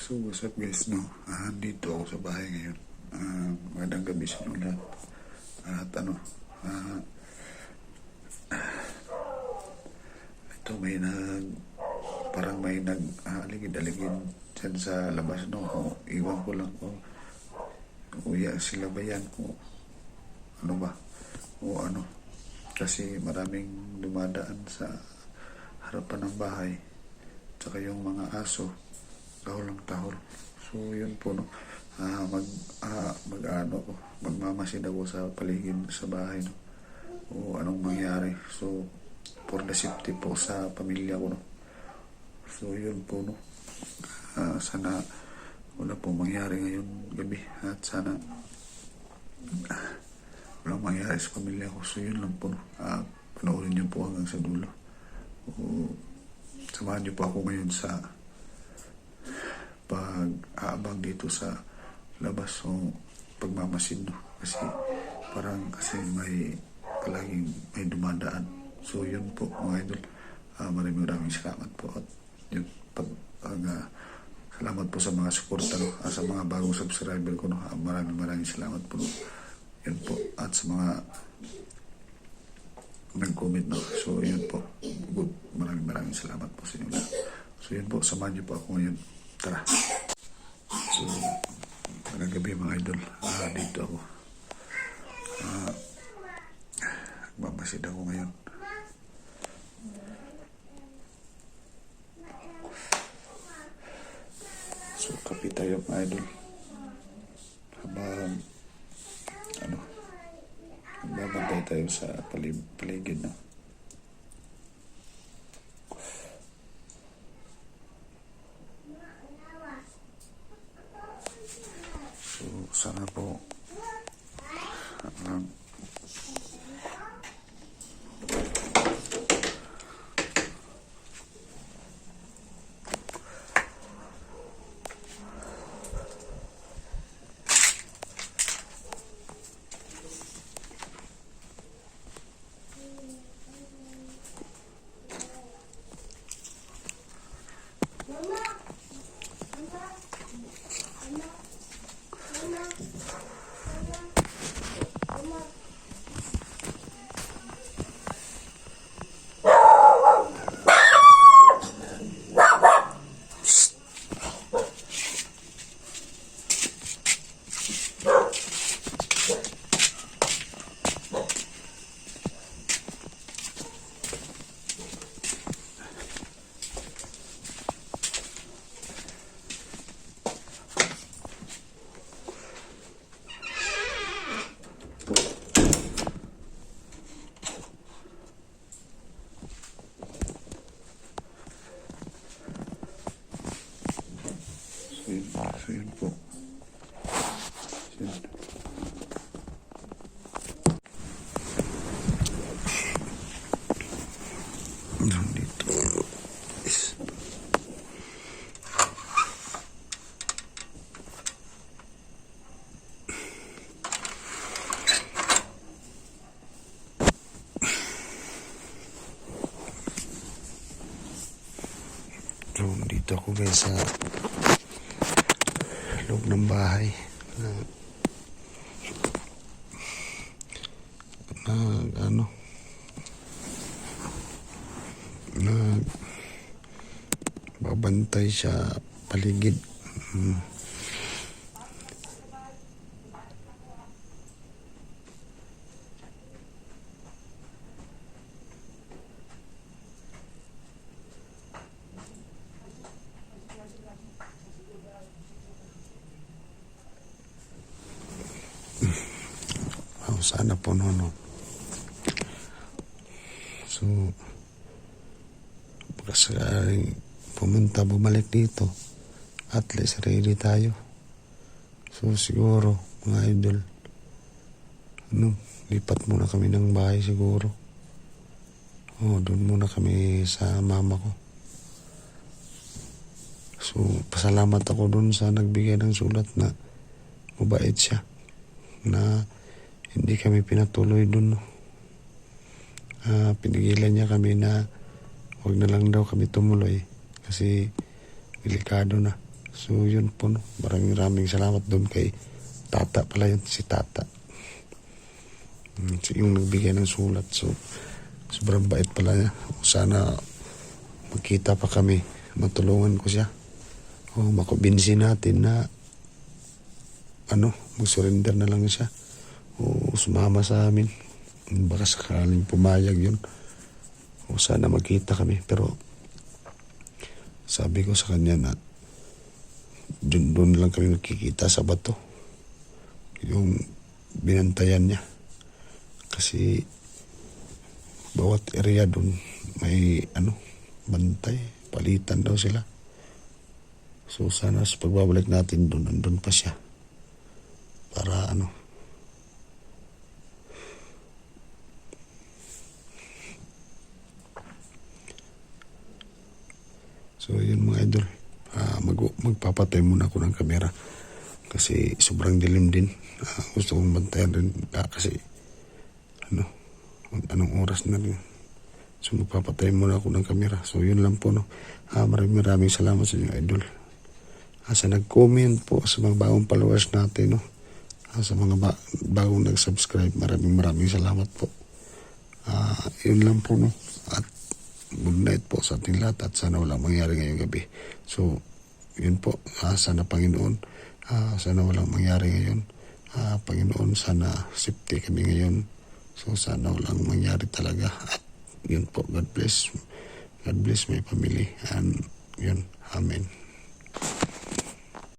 So what's up guys, no? Dito ako sa bahay ngayon. Magandang gabi sa inyo lahat. At ito parang may aligid-aligid dyan sa labas, no? Iwan ko lang ko. Uya sila ba yan? Ano ba? Kasi maraming dumadaan sa harapan ng bahay. Tsaka yung mga aso, tahol. So yun po, no? Magmamasid ako sa paligid sa bahay, no? O anong mangyari. So for the safety po sa pamilya ko, no? So yun po, no? Sana wala po mangyari ngayon gabi at sana walang mangyari sa pamilya ko. So yun lang po, no? Panoorin niyo po hanggang sa dulo. Samahan niyo po ako ngayon sa pag-aabang dito sa labas o pagmamasid, no? Kasi palaging may dumadaan. So yun po mga idol, maraming salamat po at yun, salamat po sa mga suporta, no? Sa mga bagong subscriber ko, no? Maraming salamat po, no? Yun po, at sa mga nag-comment, no? So yun po, maraming salamat po sa inyo lahat. So yun po, samahan niyo po ako ngayon. Tara. So magagabi mga idol, dito ako magmamasid ako ngayon. So kape tayo mga idol habang magbabantay tayo sa paligid, no? So sana po So yun po. Dito. So dito ako guys sa loob ng bahay babantay sa paligid. Sana po no. So pagkasakaling bumalik dito, at least ready tayo. So siguro mga idol, lipat muna kami ng bahay siguro. Doon muna kami sa mama ko. So pasalamat ako doon sa nagbigay ng sulat na mabait siya, na hindi kami pinatuloy doon, no? Pinigilan niya kami na huwag na lang daw kami tumuloy kasi delikado na. So yun po, no? Maraming salamat doon kay Tata pala yun, si Tata. Yung nagbigay ng sulat. So sobrang bait pala niya. Sana magkita pa kami, matulungan ko siya. O makubinsi natin na mag-surrender na lang siya. O sumama sa amin. Baka sakaling pumayag yun. O sana magkita kami. Pero sabi ko sa kanya na doon lang kami magkikita sa bato. Yung binantayan niya. Kasi bawat area doon may bantay. Palitan daw sila. So sana sa pagbabalik natin doon, nandun pa siya. Para So yun mga idol. Magpapatay muna ako ng kamera. Kasi sobrang dilim din. Gusto kong bantayan rin. Kasi anong oras na rin. So magpapatay muna ako ng kamera. So yun lang po, no. Maraming salamat sa inyo, idol. Sa nag-comment po sa mga bagong followers natin, no. Sa mga bagong nag-subscribe, maraming salamat po. Yun lang po, no. At good night po sa ating lahat at sana walang mangyari ngayong gabi. So yun po, sana Panginoon, sana walang mangyari ngayon. Panginoon, sana safety kami ngayon. So sana walang mangyari talaga. At yun po, God bless my family. And yun, Amen.